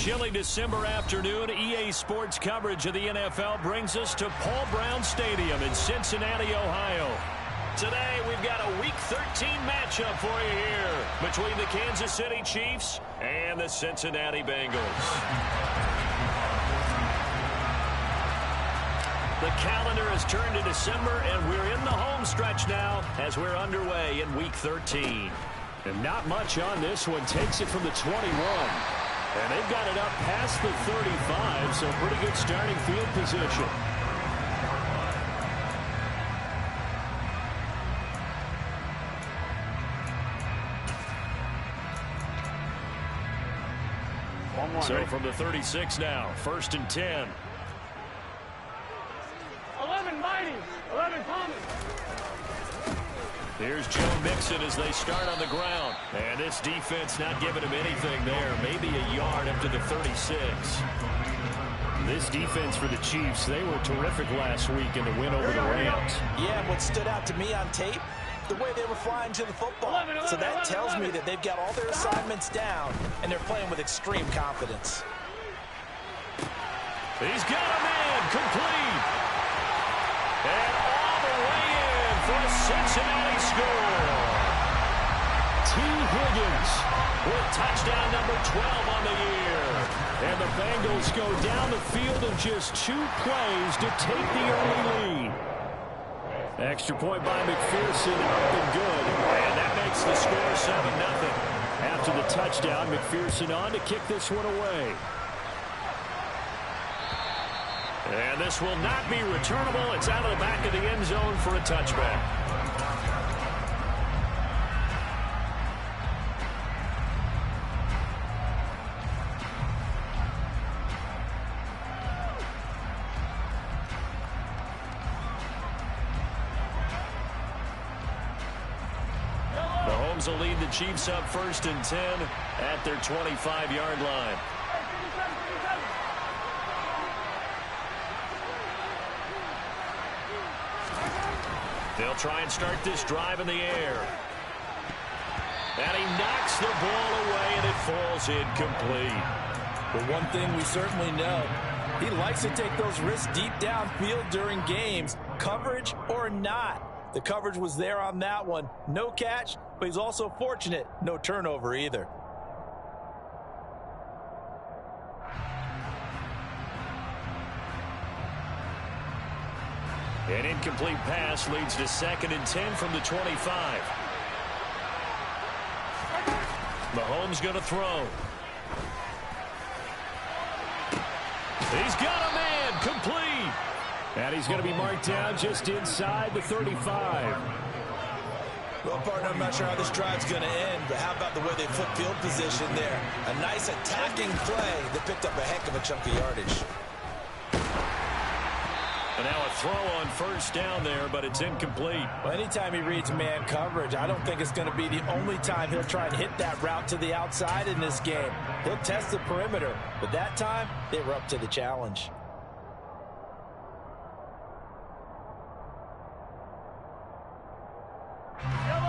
chilly December afternoon, EA Sports coverage of the NFL brings us to Paul Brown Stadium in Cincinnati, Ohio. Today, we've got a Week 13 matchup for you here between the Kansas City Chiefs and the Cincinnati Bengals. The calendar has turned to December, and we're in the home stretch now as we're underway in Week 13. And not much on this one. Takes it from the 21. And they've got it up past the 35, so pretty good starting field position. So from the 36 now, 1st and 10. 11 Mighty, 11 Thomas. Here's Joe Mixon as they start on the ground. And this defense not giving him anything there. Maybe a yard up to the 36. This defense for the Chiefs, they were terrific last week in the win over the Rams. Yeah, what stood out to me on tape, the way they were flying to the football. So that tells me that they've got all their assignments down, and they're playing with extreme confidence. He's got a man complete. And all the way in for a Cincinnati score. T. Higgins with touchdown number 12 on the year. And the Bengals go down the field in just 2 plays to take the early lead. Extra point by McPherson, up and good. And that makes the score 7-0. After the touchdown, McPherson on to kick this one away. And this will not be returnable. It's out of the back of the end zone for a touchback. Mahomes will lead the Chiefs up 1st and 10 at their 25-yard line. They'll try and start this drive in the air. And he knocks the ball away, and it falls incomplete. But one thing we certainly know, he likes to take those risks deep downfield during games, coverage or not. The coverage was there on that one. No catch, but he's also fortunate. No turnover either. An incomplete pass leads to 2nd and 10 from the 25. Mahomes going to throw. He's got a man complete. And he's going to be marked down just inside the 35. Well, partner, I'm not sure how this drive's going to end, but how about the way they flip field position there? A nice attacking play that picked up a heck of a chunk of yardage. And now a throw on 1st down there, but it's incomplete. Well, anytime he reads man coverage, I don't think it's going to be the only time he'll try and hit that route to the outside in this game. He'll test the perimeter, but that time, they were up to the challenge.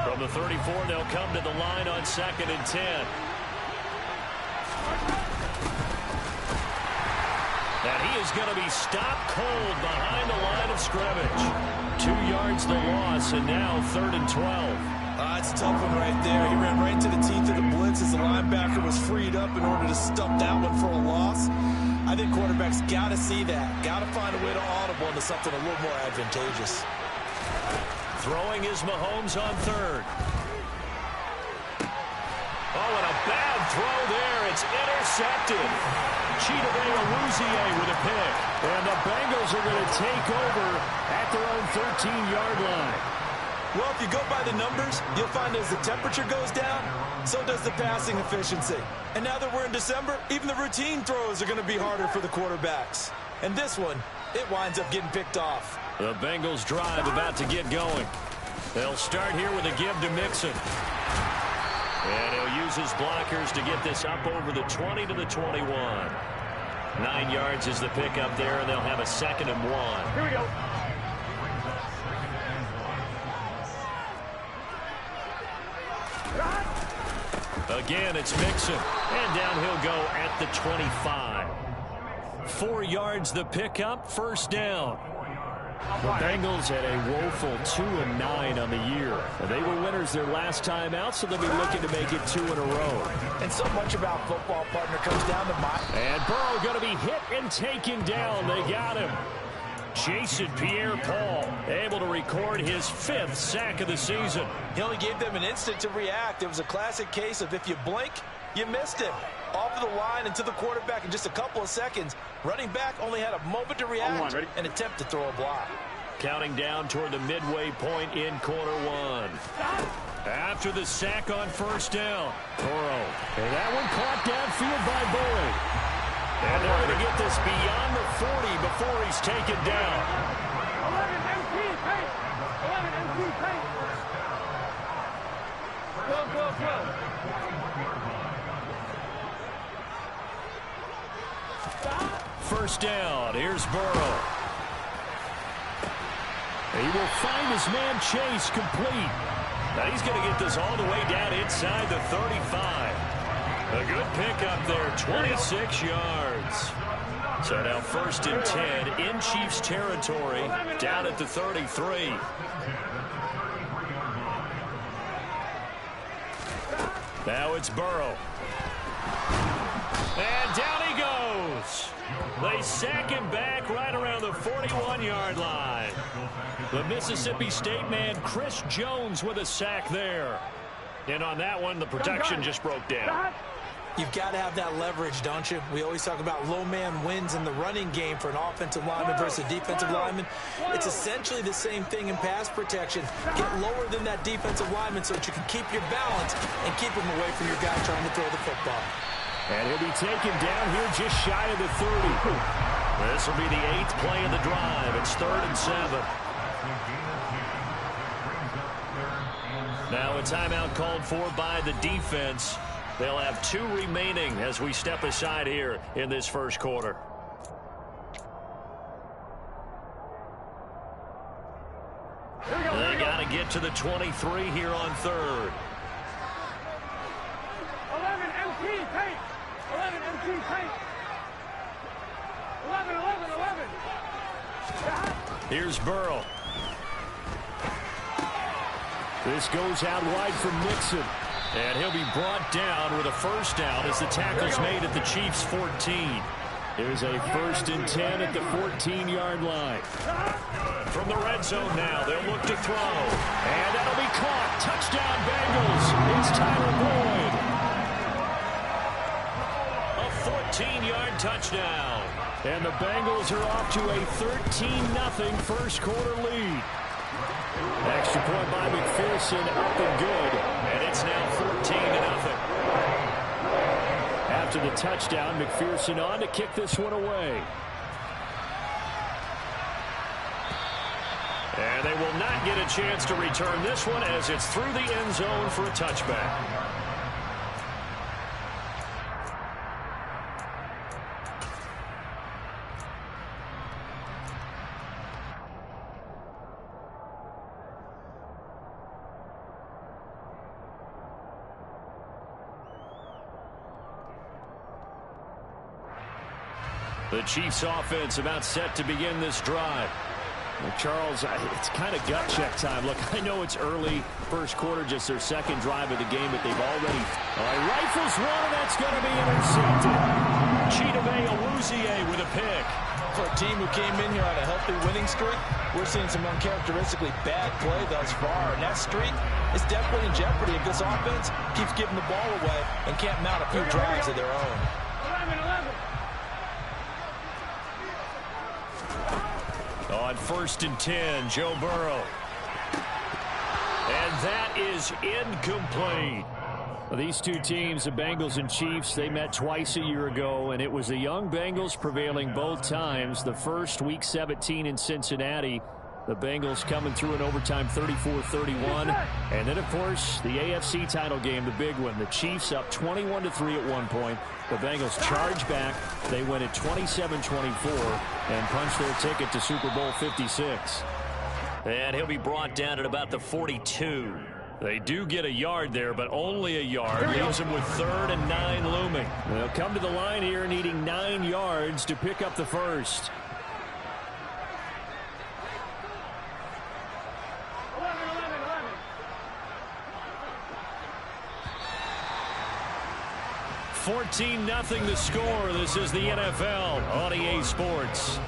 From the 34, they'll come to the line on 2nd and 10. And he is going to be stopped cold behind the line of scrimmage. 2 yards the loss, and now 3rd and 12. It's a tough one right there. He ran right to the teeth of the blitz as the linebacker was freed up in order to stump that one for a loss. I think quarterbacks got to see that. Got to find a way to audible into something a little more advantageous. Throwing is Mahomes on 3rd. Oh, and a bad throw there. It's intercepted. Chidobe with a pick. And the Bengals are going to take over at their own 13-yard line. Well, if you go by the numbers, you'll find as the temperature goes down, so does the passing efficiency. And now that we're in December, even the routine throws are going to be harder for the quarterbacks. And this one, it winds up getting picked off. The Bengals drive about to get going. They'll start here with a give to Mixon. And he'll use his blockers to get this up over the 20 to the 21. 9 yards is the pickup there, and they'll have a 2nd and 1. Here we go. Again, it's Mixon. And down he'll go at the 25. 4 yards the pickup, first down. The Bengals had a woeful 2-9 on the year. They were winners their last time out, so they'll be looking to make it 2 in a row. And so much about football, partner, comes down to And Burrow going to be hit and taken down. They got him. Jason Pierre-Paul able to record his 5th sack of the season. He only gave them an instant to react. It was a classic case of if you blink, you missed him. Off of the line and to the quarterback in just a couple of seconds. Running back only had a moment to react and attempt to throw a block. Counting down toward the midway point in quarter 1. After the sack on first down, Burrow. And that one caught downfield by Boyd. And they're going to get this beyond the 40 before he's taken down. 11 MP pace. 11 MP pace. Go. First down. Here's Burrow. He will find his man Chase complete. Now he's going to get this all the way down inside the 35. A good pickup there, 26 yards. So now first and 10 in Chiefs territory, down at the 33. Now it's Burrow. And down he goes. They sack him back right around the 41-yard line. The Mississippi State man, Chris Jones, with a sack there. And on that one, the protection just broke down. You've got to have that leverage, don't you? We always talk about low man wins in the running game for an offensive lineman versus a defensive lineman. It's essentially the same thing in pass protection. Get lower than that defensive lineman so that you can keep your balance and keep him away from your guy trying to throw the football. And he'll be taken down here just shy of the 30. This will be the 8th play of the drive. It's 3rd and 7. Now a timeout called for by the defense. They'll have 2 remaining as we step aside here in this first quarter. They got to get to the 23 here on 3rd. 11 MP pace. 11 MP pace. 11. Here's Burrow. This goes out wide from Nixon. And he'll be brought down with a first down as the tackle's made at the Chiefs' 14. There's a 1st and 10 at the 14-yard line. From the red zone now, they'll look to throw. And that'll be caught. Touchdown, Bengals. It's Tyler Boyd. A 14-yard touchdown. And the Bengals are off to a 13-0 first quarter lead. Extra point by McPherson, up and good. And it's now 14-0. After the touchdown, McPherson on to kick this one away. And they will not get a chance to return this one as it's through the end zone for a touchback. The Chiefs offense about set to begin this drive. Well, Charles, it's kind of gut check time. Look, I know it's early, first quarter, just their second drive of the game, but they've already rifles one, and that's going to be intercepted. Chidobe Awuzie with a pick. For a team who came in here on a healthy winning streak, we're seeing some uncharacteristically bad play thus far, and that streak is definitely in jeopardy if this offense keeps giving the ball away and can't mount a few drives of their own. 11. On 1st and 10, Joe Burrow. And that is incomplete. Well, these two teams, the Bengals and Chiefs, they met twice a year ago, and it was the young Bengals prevailing both times. The first, Week 17 in Cincinnati, the Bengals coming through in overtime 34-31. And then, of course, the AFC title game, the big one. The Chiefs up 21-3 at one point. The Bengals charge back. They win at 27-24 and punch their ticket to Super Bowl 56. And he'll be brought down at about the 42. They do get a yard there, but only a yard. Leaves them with 3rd and 9 looming. They'll come to the line here needing 9 yards to pick up the first. 14-0 the score. This is the NFL on EA Sports.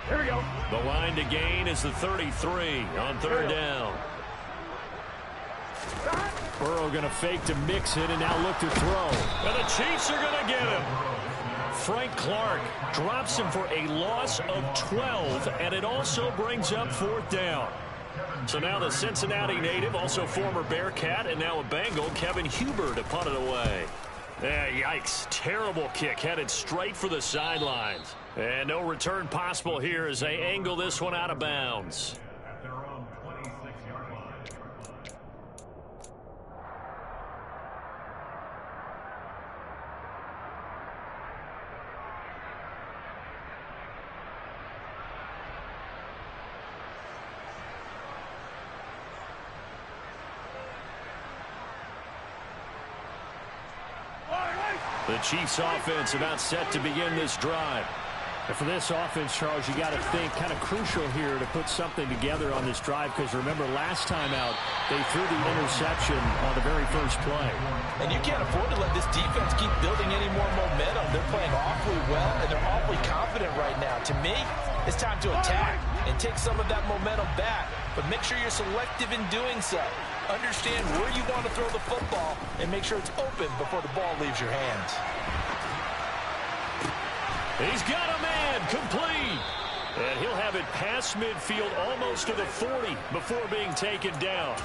Here we go. The line to gain is the 33 on 3rd down. Burrow going to fake to mix it and now look to throw. And the Chiefs are going to get him. Frank Clark drops him for a loss of 12, and it also brings up 4th down. So now the Cincinnati native, also former Bearcat, and now a Bengal, Kevin Huber, to punt it away. Yikes. Terrible kick headed straight for the sidelines. And no return possible here as they angle this one out of bounds. The Chiefs offense about set to begin this drive. And for this offense, Charles, you got to think kind of crucial here to put something together on this drive, because remember last time out they threw the interception on the very first play. And you can't afford to let this defense keep building any more momentum. They're playing awfully well, and they're awfully confident right now. To me, it's time to attack and take some of that momentum back, but make sure you're selective in doing so. Understand where you want to throw the football and make sure it's open before the ball leaves your hands. He's got a man complete. And he'll have it past midfield almost to the 40 before being taken down.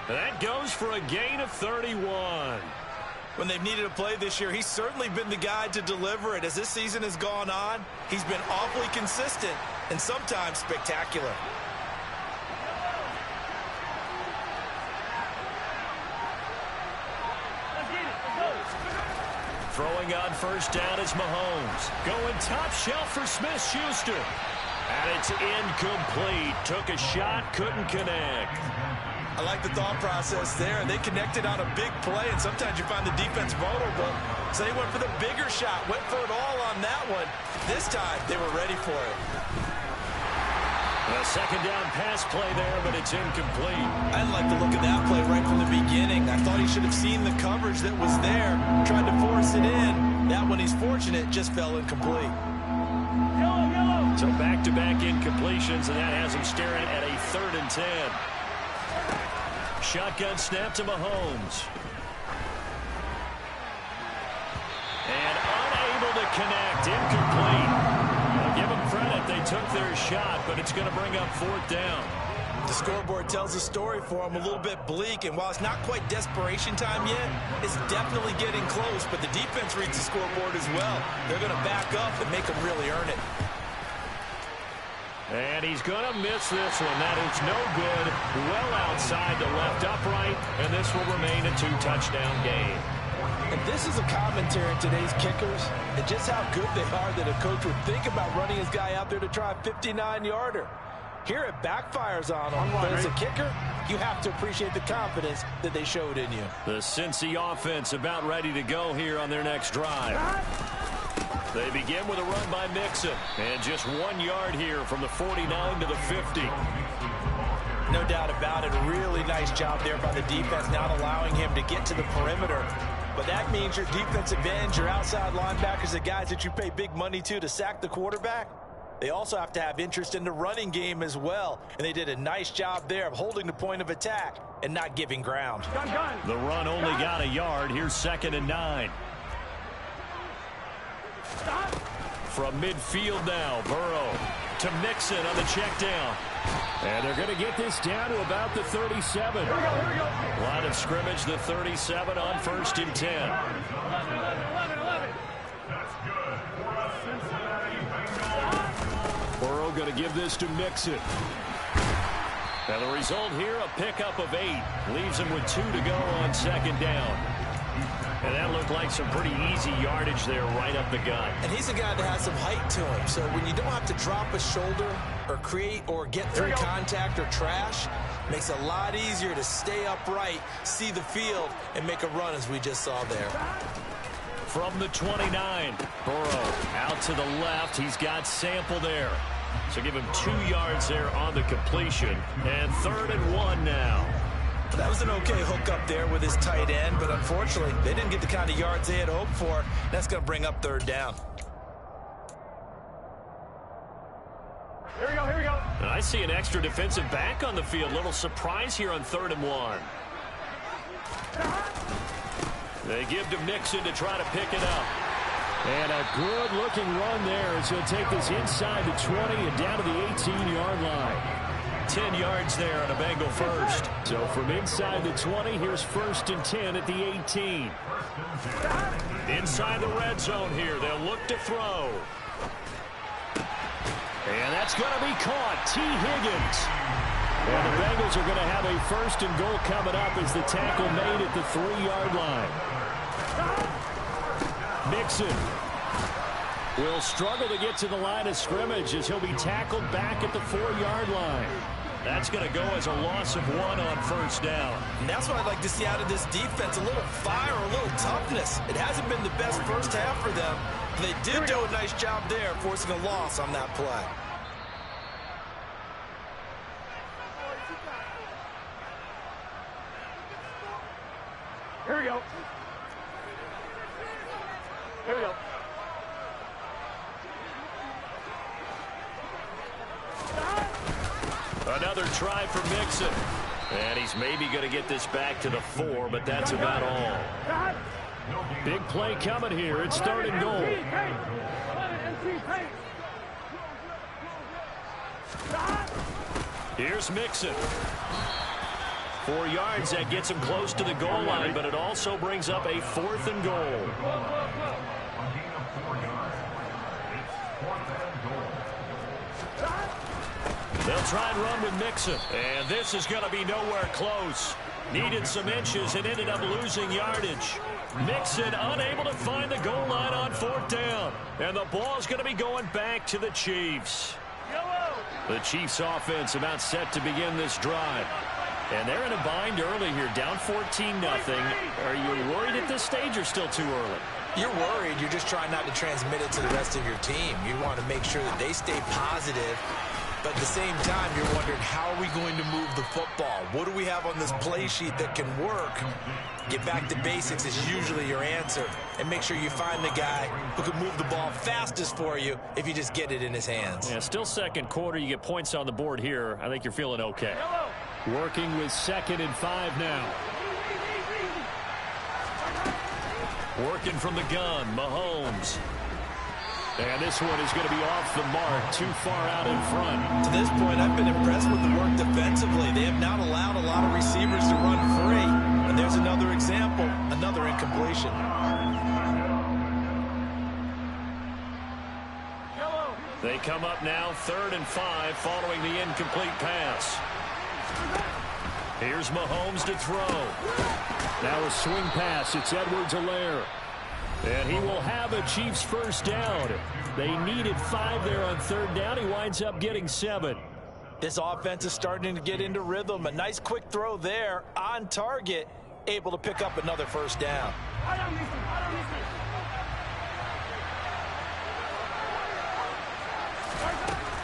And that goes for a gain of 31. When they've needed a play this year, he's certainly been the guy to deliver it. As this season has gone on, he's been awfully consistent and sometimes spectacular. Throwing on 1st down is Mahomes. Going top shelf for Smith-Schuster. And it's incomplete. Took a shot, couldn't connect. I like the thought process there. They connected on a big play, and sometimes you find the defense vulnerable. So they went for the bigger shot, went for it all on that one. This time, they were ready for it. A 2nd down pass play there, but it's incomplete. I didn't like the look of that play right from the beginning. I thought he should have seen the coverage that was there, tried to force it in. That one, he's fortunate, just fell incomplete. So back-to-back incompletions, and that has him staring at a 3rd and 10. Shotgun snap to Mahomes. And unable to connect, incomplete. I'll give them credit, they took their shot, but it's going to bring up 4th down. The scoreboard tells a story for him, a little bit bleak, and while it's not quite desperation time yet, it's definitely getting close, but the defense reads the scoreboard as well. They're going to back up and make them really earn it. And he's going to miss this one. That is no good. Well outside the left upright, and this will remain a 2-touchdown game. And this is a commentary on today's kickers and just how good they are that a coach would think about running his guy out there to try a 59-yarder. Here it backfires on him, but as a kicker, you have to appreciate the confidence that they showed in you. The Cincy offense about ready to go here on their next drive. They begin with a run by Mixon, and just 1 yard here from the 49 to the 50. No doubt about it. A really nice job there by the defense, not allowing him to get to the perimeter. But that means your defensive ends, your outside linebackers, the guys that you pay big money to sack the quarterback, they also have to have interest in the running game as well. And they did a nice job there of holding the point of attack and not giving ground. The run only got a yard. Here's 2nd and 9. From midfield now, Burrow to Mixon on the check down. And they're going to get this down to about the 37. Here we go. Line of scrimmage, the 37 on 1st and 10. 11. Burrow going to give this to Mixon. And the result here, a pickup of 8. Leaves him with 2 to go on second down. And that looked like some pretty easy yardage there right up the gut. And he's a guy that has some height to him. So when you don't have to drop a shoulder or create or get through contact or trash, makes it a lot easier to stay upright, see the field, and make a run as we just saw there. From the 29, Burrow out to the left. He's got Sample there. So give him 2 yards there on the completion. And 3rd and 1 now. That was an okay hook up there with his tight end, but unfortunately, they didn't get the kind of yards they had hoped for. That's going to bring up 3rd down. Here we go, here we go. And I see an extra defensive back on the field. Little surprise here on 3rd and 1. They give to Mixon to try to pick it up. And a good-looking run there as he'll take this inside the 20 and down to the 18-yard line. 10 yards there on a Bengal first. So from inside the 20, here's 1st and 10 at the 18. Inside the red zone here. They'll look to throw. And that's going to be caught. T. Higgins. And the Bengals are going to have a 1st and goal coming up as the tackle made at the 3-yard line. Mixon will struggle to get to the line of scrimmage as he'll be tackled back at the 4-yard line. That's going to go as a loss of 1 on 1st down. And that's what I'd like to see out of this defense, a little fire, a little toughness. It hasn't been the best first half for them, but they did do a nice job there forcing a loss on that play. Here we go. Here we go. Another try for Mixon. And he's maybe going to get this back to the 4, but that's about all. Big play coming here. It's 3rd and goal. Here's Mixon. 4 yards, that gets him close to the goal line, but it also brings up a 4th and goal. They'll try and run with Mixon. And this is going to be nowhere close. Needed some inches and ended up losing yardage. Mixon unable to find the goal line on 4th down. And the ball is going to be going back to the Chiefs. The Chiefs offense about set to begin this drive. And they're in a bind early here, down 14-0. Are you worried at this stage or still too early? You're worried. You're just trying not to transmit it to the rest of your team. You want to make sure that they stay positive. But at the same time, you're wondering, how are we going to move the football? What do we have on this play sheet that can work? Get back to basics is usually your answer. And make sure you find the guy who can move the ball fastest for you if you just get it in his hands. Yeah, still 2nd quarter. You get points on the board here. I think you're feeling okay. Working with 2nd and 5 now. Working from the gun, Mahomes. And this one is going to be off the mark, too far out in front. To this point, I've been impressed with the work defensively. They have not allowed a lot of receivers to run free. And there's another example, another incompletion. They come up now 3rd and 5 following the incomplete pass. Here's Mahomes to throw. Now a swing pass. It's Edwards-Helaire. And he will have a Chiefs 1st down. They needed 5 there on 3rd down. He winds up getting 7. This offense is starting to get into rhythm. A nice quick throw there on target, able to pick up another 1st down.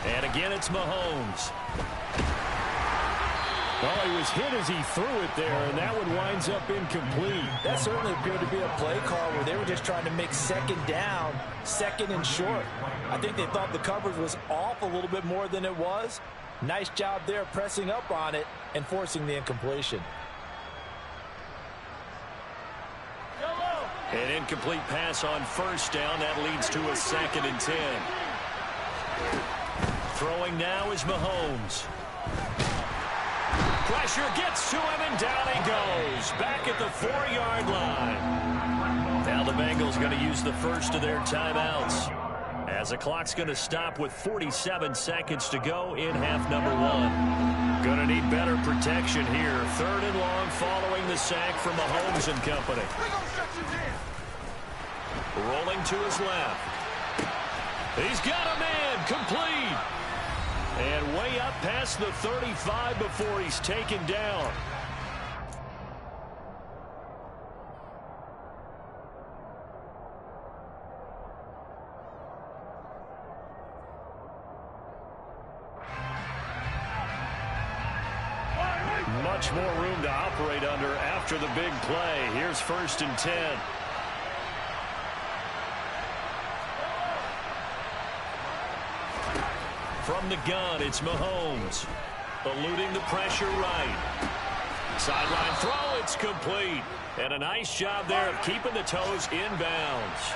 And again, it's Mahomes. Well, he was hit as he threw it there, and that one winds up incomplete. That certainly appeared to be a play call where they were just trying to make 2nd down, 2nd and short. I think they thought the coverage was off a little bit more than it was. Nice job there pressing up on it and forcing the incompletion. An incomplete pass on 1st down. That leads to a 2nd and 10. Throwing now is Mahomes. Pressure gets to him, and down he goes. Back at the 4-yard line. Now the Bengals going to use the first of their timeouts as the clock's going to stop with 47 seconds to go in half number one. Going to need better protection here. 3rd and long following the sack from Mahomes and company. Rolling to his left. He's got a man complete. And way up past the 35 before he's taken down. Much more room to operate under after the big play. Here's 1st and 10. From the gun, it's Mahomes. Eluding the pressure right. Sideline throw, it's complete. And a nice job there of keeping the toes inbounds.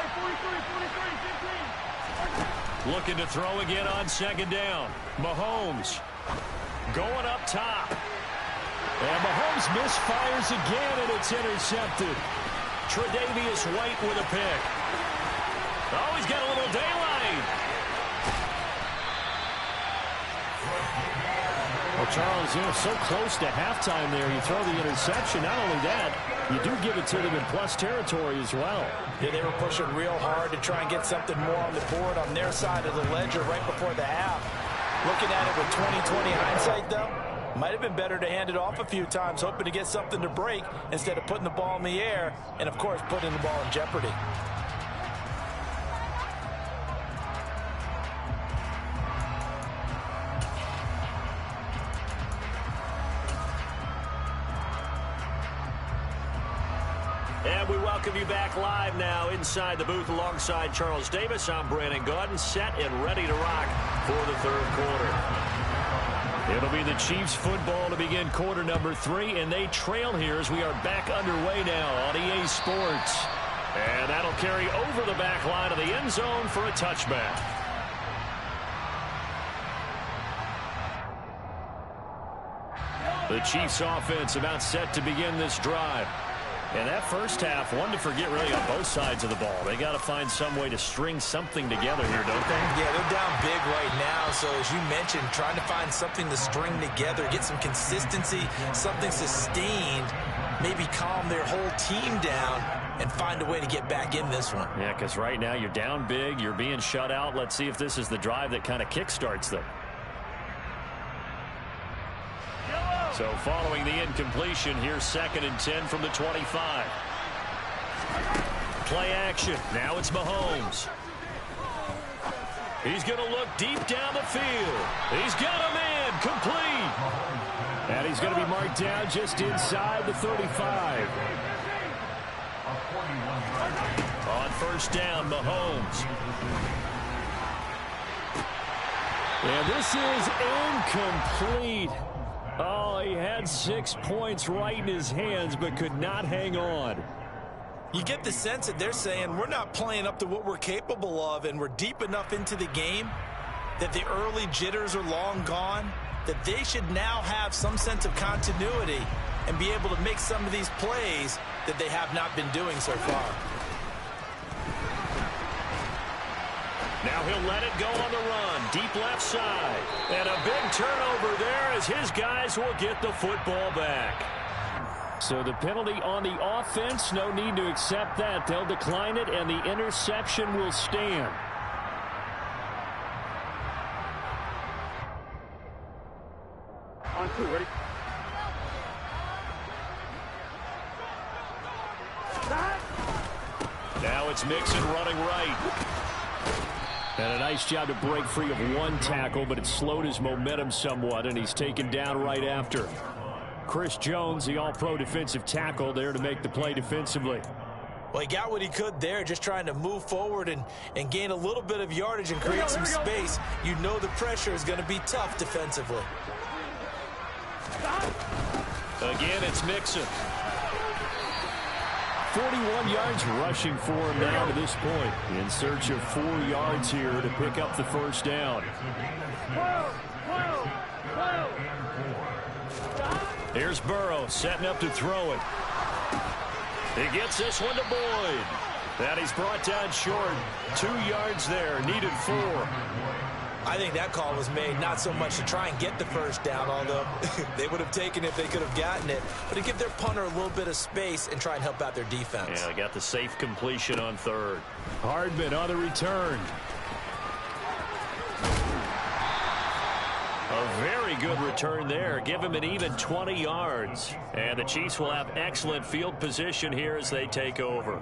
Looking to throw again on 2nd down. Mahomes going up top. And Mahomes misfires again, and it's intercepted. Tre'Davious White with a pick. Oh, he's got a little daylight. Well, Charles, so close to halftime there. You throw the interception. Not only that, you do give it to them in plus territory as well. Yeah, they were pushing real hard to try and get something more on the board on their side of the ledger right before the half. Looking at it with 20/20 hindsight, though, might have been better to hand it off a few times, hoping to get something to break instead of putting the ball in the air and, of course, putting the ball in jeopardy. And we welcome you back live now inside the booth alongside Charles Davis. I'm Brandon Gaudin, set and ready to rock for the 3rd quarter. It'll be the Chiefs football to begin quarter number 3, and they trail here as we are back underway now on EA Sports. And that'll carry over the back line of the end zone for a touchback. The Chiefs offense about set to begin this drive. And that first half, one to forget really on both sides of the ball. They got to find some way to string something together here, don't they? Yeah, they're down big right now. So as you mentioned, trying to find something to string together, get some consistency, something sustained, maybe calm their whole team down and find a way to get back in this one. Yeah, because right now you're down big, you're being shut out. Let's see if this is the drive that kind of kickstarts them. So following the incompletion, here's 2nd and 10 from the 25. Play action. Now it's Mahomes. He's going to look deep down the field. He's got a man complete. And he's going to be marked down just inside the 35. On 1st down, Mahomes. And this is incomplete. Oh, he had 6 points right in his hands, but could not hang on. You get the sense that they're saying we're not playing up to what we're capable of, and we're deep enough into the game that the early jitters are long gone, that they should now have some sense of continuity and be able to make some of these plays that they have not been doing so far. Now he'll let it go on the run. Deep left side. And a big turnover there as his guys will get the football back. So the penalty on the offense, no need to accept that. They'll decline it, and the interception will stand. On 2, ready? Now it's Mixon running right. And a nice job to break free of one tackle, but it slowed his momentum somewhat, and he's taken down right after. Chris Jones, the all-pro defensive tackle, there to make the play defensively. Well, he got what he could there, just trying to move forward and gain a little bit of yardage and create some space. You know the pressure is going to be tough defensively. Again, it's Mixon. 41 yards rushing for him now to this point. In search of 4 yards here to pick up the first down. Here's Burrow setting up to throw it. He gets this one to Boyd. And he's brought down short. 2 yards there. Needed 4. I think that call was made not so much to try and get the first down, although they would have taken it if they could have gotten it, but to give their punter a little bit of space and try and help out their defense. Yeah, they got the safe completion on 3rd. Hardman on the return. A very good return there. Give him an even 20 yards. And the Chiefs will have excellent field position here as they take over.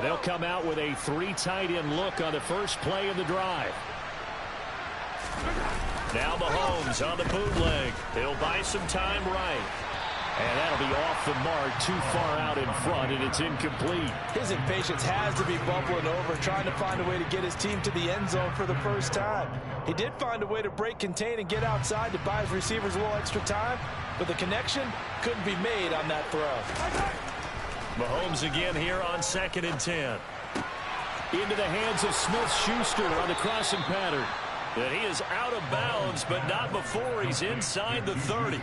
They'll come out with a 3 tight end look on the first play of the drive. Now Mahomes on the bootleg. He'll buy some time right. And that'll be off the mark, too far out in front, and it's incomplete. His impatience has to be bubbling over, trying to find a way to get his team to the end zone for the first time. He did find a way to break, contain, and get outside to buy his receivers a little extra time, but the connection couldn't be made on that throw. Mahomes again here on 2nd and 10. Into the hands of Smith-Schuster on the crossing pattern. And he is out of bounds, but not before he's inside the 30.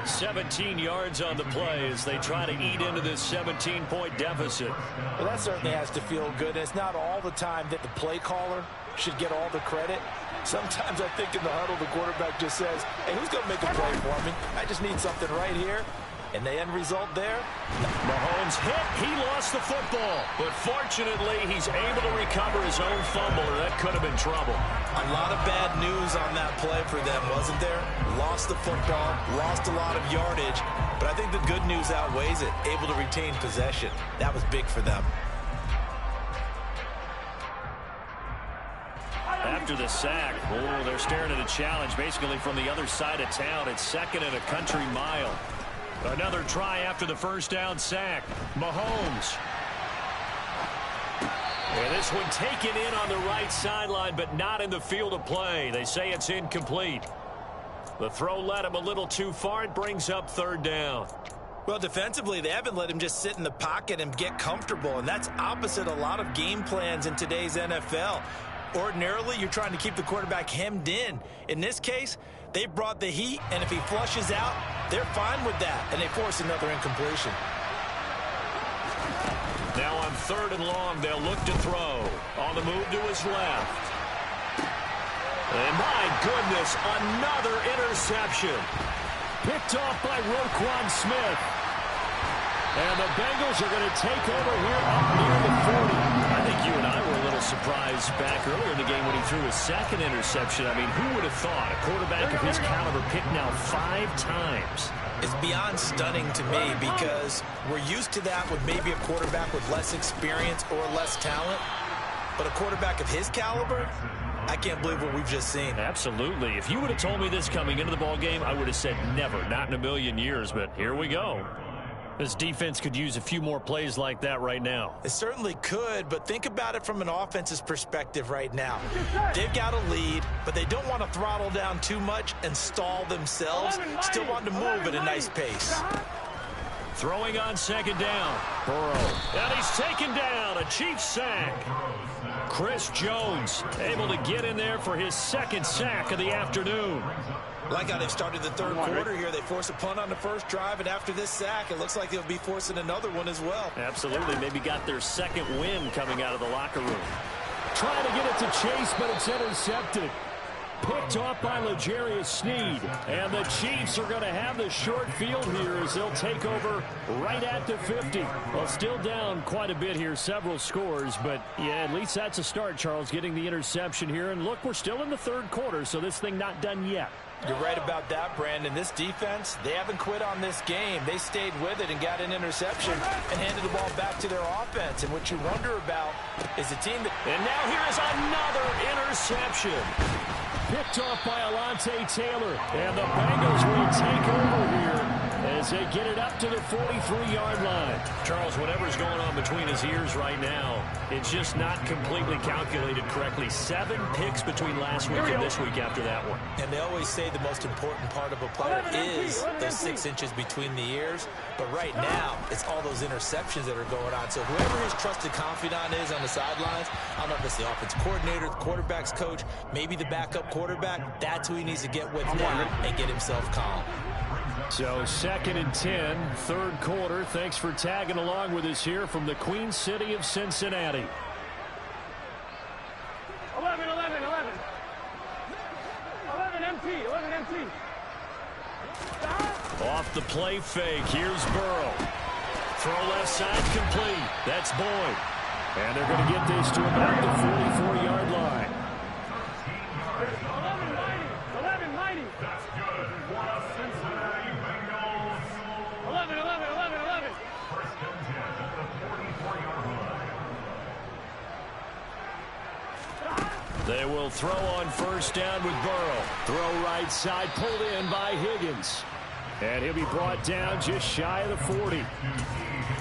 17 yards on the play as they try to eat into this 17-point deficit. Well, that certainly has to feel good. It's not all the time that the play caller should get all the credit. Sometimes I think in the huddle, the quarterback just says, hey, who's going to make a play for me? I just need something right here. And the end result there? Mahomes hit. He lost the football. But fortunately, he's able to recover his own fumble, or that could have been trouble. A lot of bad news on that play for them, wasn't there? Lost the football, lost a lot of yardage. But I think the good news outweighs it. Able to retain possession. That was big for them. After the sack, they're staring at a challenge basically from the other side of town. It's 2nd and a country mile. Another try after the first down sack. Mahomes. And this one taken in on the right sideline, but not in the field of play. They say it's incomplete. The throw led him a little too far. It brings up 3rd down. Well, defensively, they haven't let him just sit in the pocket and get comfortable, and that's opposite a lot of game plans in today's NFL. Ordinarily, you're trying to keep the quarterback hemmed in. In this case, they brought the heat, and if he flushes out, they're fine with that, and they force another incompletion. Now on 3rd and long, they'll look to throw. On the move to his left. And my goodness, another interception. Picked off by Roquan Smith. And the Bengals are going to take over here up near the 40. I think you and I were a little surprised back earlier in the game when he threw his 2nd interception. I mean, who would have thought a quarterback of his caliber picked now 5 times? It's beyond stunning to me because we're used to that with maybe a quarterback with less experience or less talent. But a quarterback of his caliber, I can't believe what we've just seen. Absolutely. If you would have told me this coming into the ball game, I would have said never, not in a million years. But here we go. This defense could use a few more plays like that right now. It certainly could, but think about it from an offense's perspective right now. They've got a lead, but they don't want to throttle down too much and stall themselves. Still want to move at a nice pace. Throwing on 2nd down. Burrow. And he's taken down. A Chiefs sack. Chris Jones able to get in there for his 2nd sack of the afternoon. Like how they've started the 3rd quarter here. They force a punt on the first drive, and after this sack, it looks like they'll be forcing another one as well. Absolutely. Maybe got their 2nd win coming out of the locker room. Trying to get it to Chase, but it's intercepted. Picked off by L'Jarius Sneed. And the Chiefs are going to have the short field here as they'll take over right at the 50. Well, still down quite a bit here, several scores. But, yeah, at least that's a start, Charles, getting the interception here. And, look, we're still in the 3rd quarter, so this thing not done yet. You're right about that, Brandon. This defense, they haven't quit on this game. They stayed with it and got an interception and handed the ball back to their offense. And what you wonder about is a team that... And now here is another interception. Picked off by Alontae Taylor. And the Bengals will take over here as they get it up to the 43-yard line. Charles, whatever's going on between his ears right now, it's just not completely calculated correctly. 7 picks between last week and this week after that one. And they always say the most important part of a player is those 6 inches between the ears. But right now, it's all those interceptions that are going on. So whoever his trusted confidant is on the sidelines, I don't know if it's the offense coordinator, the quarterback's coach, maybe the backup quarterback, that's who he needs to get with now and get himself calm. So 2nd and 10, third quarter. Thanks for tagging along with us here from the Queen City of Cincinnati. 11 empty. Off the play fake. Here's Burrow. Throw left side complete. That's Boyd. And they're going to get this to about the 44-yard line. 11-90. That's good. What a Cincinnati Bengals. 11. First and 10 at the 44-yard line. They will throw on first down with Burrow. Throw right side, pulled in by Higgins. And he'll be brought down just shy of the 40.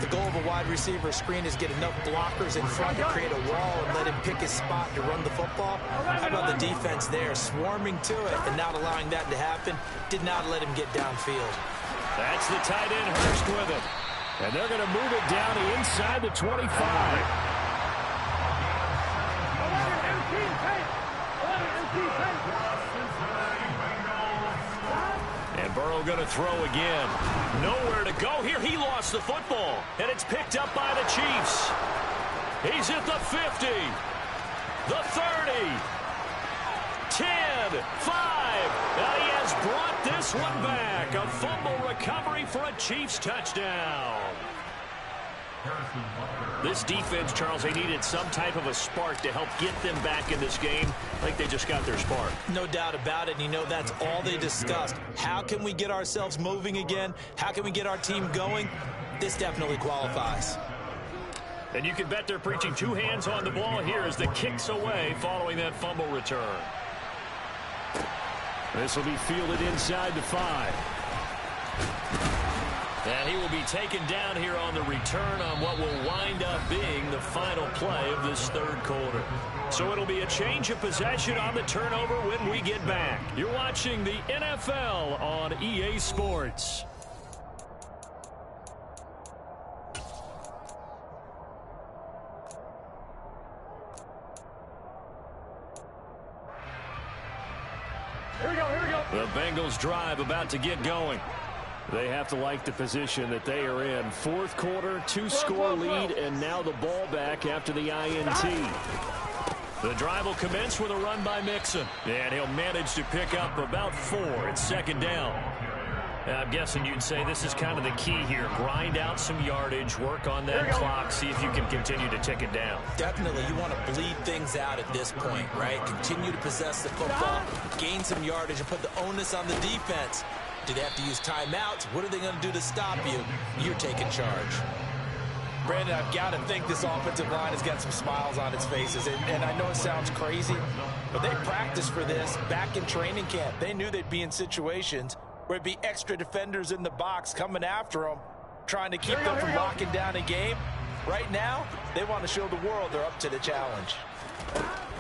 The goal of a wide receiver screen is get enough blockers in front to create a wall and let him pick his spot to run the football. How about the defense there, swarming to it and not allowing that to happen? Did not let him get downfield. That's the tight end Hurst with it. And they're going to move it down inside the 25. 11 empty. And Burrow going to throw again. Nowhere to go here. He lost the football, and it's picked up by the Chiefs. He's at the 50, the 30, 10, 5. And he has brought this one back. A fumble recovery for a Chiefs touchdown. This defense, Charles, they needed some type of a spark to help get them back in this game. I think they just got their spark. No doubt about it. And you know, that's all they discussed. How can we get ourselves moving again? How can we get our team going? This definitely qualifies. And you can bet they're preaching 2 hands on the ball here as the kick's away following that fumble return. This will be fielded inside the 5. And he will be taken down here on the return on what will wind up being the final play of this third quarter. So it'll be a change of possession on the turnover when we get back. You're watching the NFL on EA Sports. Here we go. The Bengals drive about to get going. They have to like the position that they are in. Fourth quarter, 2-score lead, and now the ball back after the INT. The drive will commence with a run by Mixon, and he'll manage to pick up about 4. It's second down. I'm guessing you'd say this is kind of the key here. Grind out some yardage, work on that clock, see if you can continue to tick it down. Definitely, you want to bleed things out at this point, right? Continue to possess the football, gain some yardage, and put the onus on the defense. Do they have to use timeouts? What are they going to do to stop you? You're taking charge. Brandon, I've got to think this offensive line has got some smiles on its faces. And I know it sounds crazy, but they practiced for this back in training camp. They knew they'd be in situations where it'd be extra defenders in the box coming after them, trying to keep them from locking down a game. Right now, they want to show the world they're up to the challenge.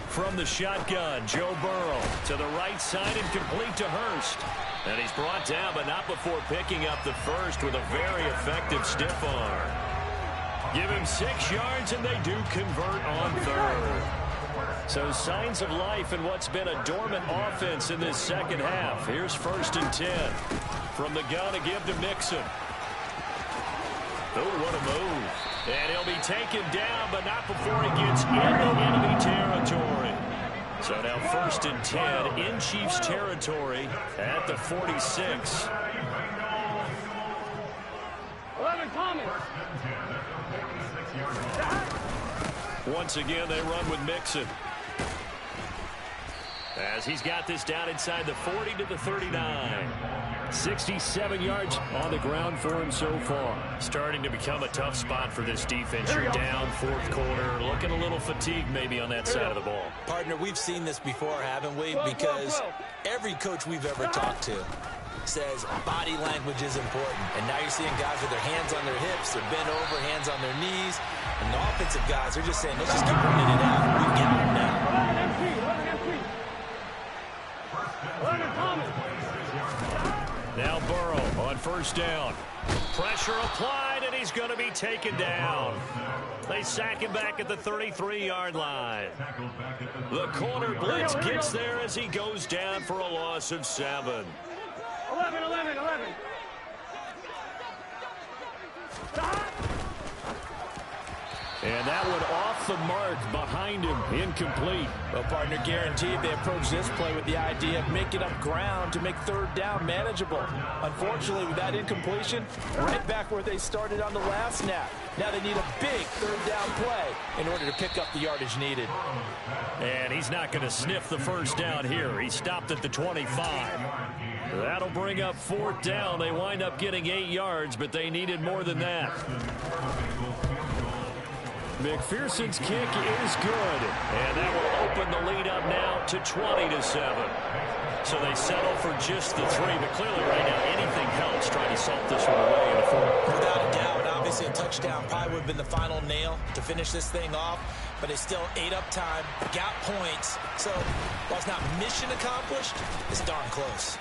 From the shotgun, Joe Burrow to the right side and complete to Hurst. And he's brought down, but not before picking up the first with a very effective stiff arm. Give him 6 yards, and they do convert on third. So signs of life in what's been a dormant offense in this second half. Here's 1st and 10. From the gun to give to Mixon. Oh, what a move. And he'll be taken down, but not before he gets into enemy territory. So now 1st and 10 in Chiefs territory at the 46. 11 Thomas. Once again, they run with Mixon. As he's got this down inside the 40 to the 39. 67 yards on the ground for him so far. Starting to become a tough spot for this defense. You're down 4th quarter, looking a little fatigued maybe on that side of the ball. Partner, we've seen this before, haven't we? Because every coach we've ever talked to, says body language is important. And now you're seeing guys with their hands on their hips, they're bent over, hands on their knees. And the offensive guys are just saying, let's just keep running it out. We've got them now. 11 Thomas. Now Burrow on first down. Pressure applied, and he's going to be taken down. They sack him back at the 33-yard line. The corner blitz gets there as he goes down for a loss of 7. 11. And that one off the mark behind him, incomplete. Well, partner, guaranteed they approach this play with the idea of making up ground to make third down manageable. Unfortunately, with that incompletion, right back where they started on the last snap. Now they need a big third down play in order to pick up the yardage needed. And he's not going to sniff the first down here. He stopped at the 25. That'll bring up fourth down. They wind up getting 8 yards, but they needed more than that. McPherson's kick is good, and that will open the lead up now to 20-7. So they settle for just the 3, but clearly right now anything helps trying to salt this one away in the fourth. Without a doubt, and obviously a touchdown probably would have been the final nail to finish this thing off, but it's still ate up time, got points. So while it's not mission accomplished, it's darn close.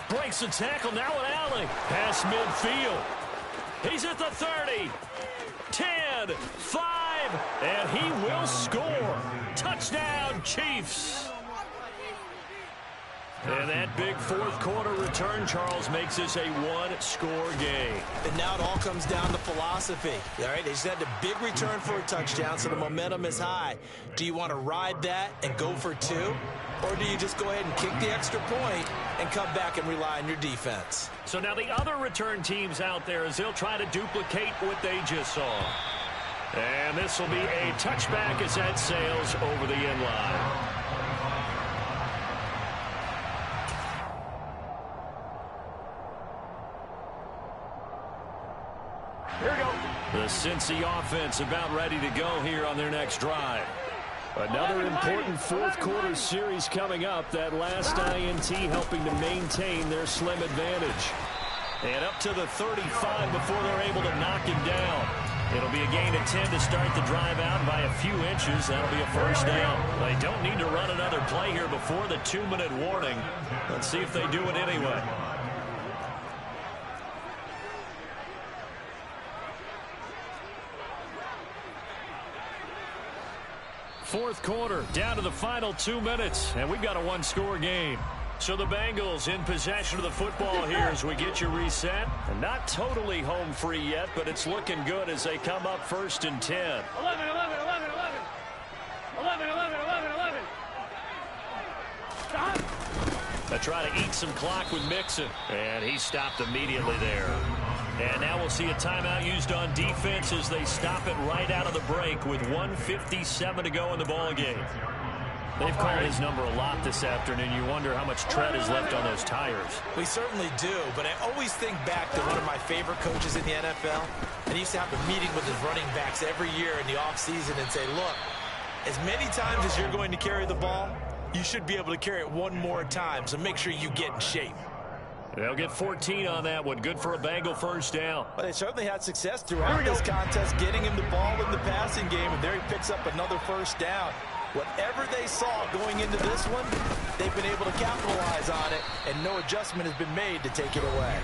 Breaks the tackle, now an alley. Pass midfield. He's at the 30. 10, 5, and he will score. Touchdown, Chiefs. And that big fourth quarter return, Charles, makes this a one-score game. And now it all comes down to philosophy. All right, they just had a big return for a touchdown, so the momentum is high. Do you want to ride that and go for 2? Or do you just go ahead and kick the extra point and come back and rely on your defense? So now the other return teams out there as they'll try to duplicate what they just saw. And this will be a touchback as that sails over the end line. Here we go. The Cincy offense about ready to go here on their next drive. Another important fourth quarter series coming up. That last INT helping to maintain their slim advantage. And up to the 35 before they're able to knock him down. It'll be a gain of 10 to start the drive out by a few inches. That'll be a first down. They don't need to run another play here before the 2-minute warning. Let's see if they do it anyway. Fourth quarter, down to the final 2 minutes, and we've got a one-score game. So the Bengals in possession of the football here as we get you reset. And not totally home free yet, but it's looking good as they come up 1st and 10. 11. 11. Stop. They try to eat some clock with Mixon, and he stopped immediately there. And now we'll see a timeout used on defense as they stop it right out of the break with 1:57 to go in the ball game. They've called his number a lot this afternoon. You wonder how much tread is left on those tires. We certainly do, but I always think back to one of my favorite coaches in the NFL. And he used to have a meeting with his running backs every year in the offseason and say, look, as many times as you're going to carry the ball, you should be able to carry it one more time, so make sure you get in shape. They'll get 14 on that one. Good for a Bengal first down. Well, they certainly had success throughout this contest, getting him the ball in the passing game, and there he picks up another first down. Whatever they saw going into this one, they've been able to capitalize on it, and no adjustment has been made to take it away.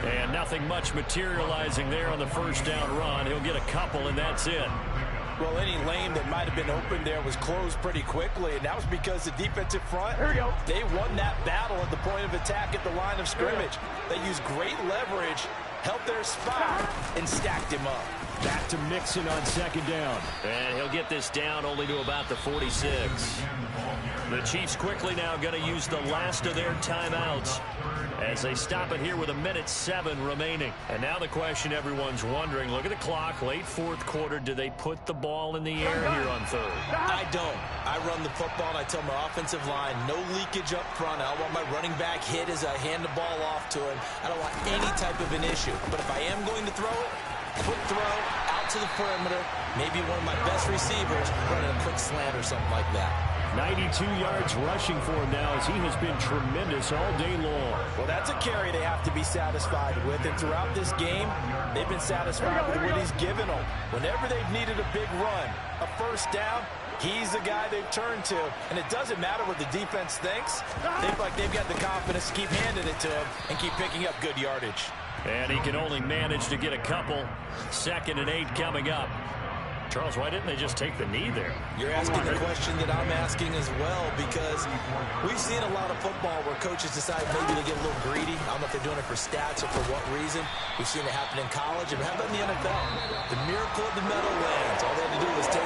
And nothing much materializing there on the first down run. He'll get a couple, and that's it. Well, any lane that might have been open there was closed pretty quickly, and that was because the defensive front, they won that battle at the point of attack at the line of scrimmage. They used great leverage, held their spot, and stacked him up. Back to Mixon on second down. And he'll get this down only to about the 46. The Chiefs quickly now going to use the last of their timeouts as they stop it here with 1:07 remaining. And now the question everyone's wondering, look at the clock, late fourth quarter, do they put the ball in the air here on third? I don't. I run the football, and I tell my offensive line, no leakage up front. I don't want my running back hit as I hand the ball off to him. I don't want any type of an issue. But if I am going to throw it, quick throw, out to the perimeter, maybe one of my best receivers running a quick slant or something like that. 92 yards rushing for him now as he has been tremendous all day long. Well, that's a carry they have to be satisfied with. And throughout this game, they've been satisfied with what he's given them. Whenever they've needed a big run, a first down, he's the guy they've turned to. And it doesn't matter what the defense thinks. They feel like they've got the confidence to keep handing it to him and keep picking up good yardage. And he can only manage to get a couple. 2nd and 8 coming up. Charles, why didn't they just take the knee there? You're asking the question that I'm asking as well, because we've seen a lot of football where coaches decide maybe to get a little greedy. I don't know if they're doing it for stats or for what reason. We've seen it happen in college. And how about in the NFL? The miracle of the metal lands. All they had to do was take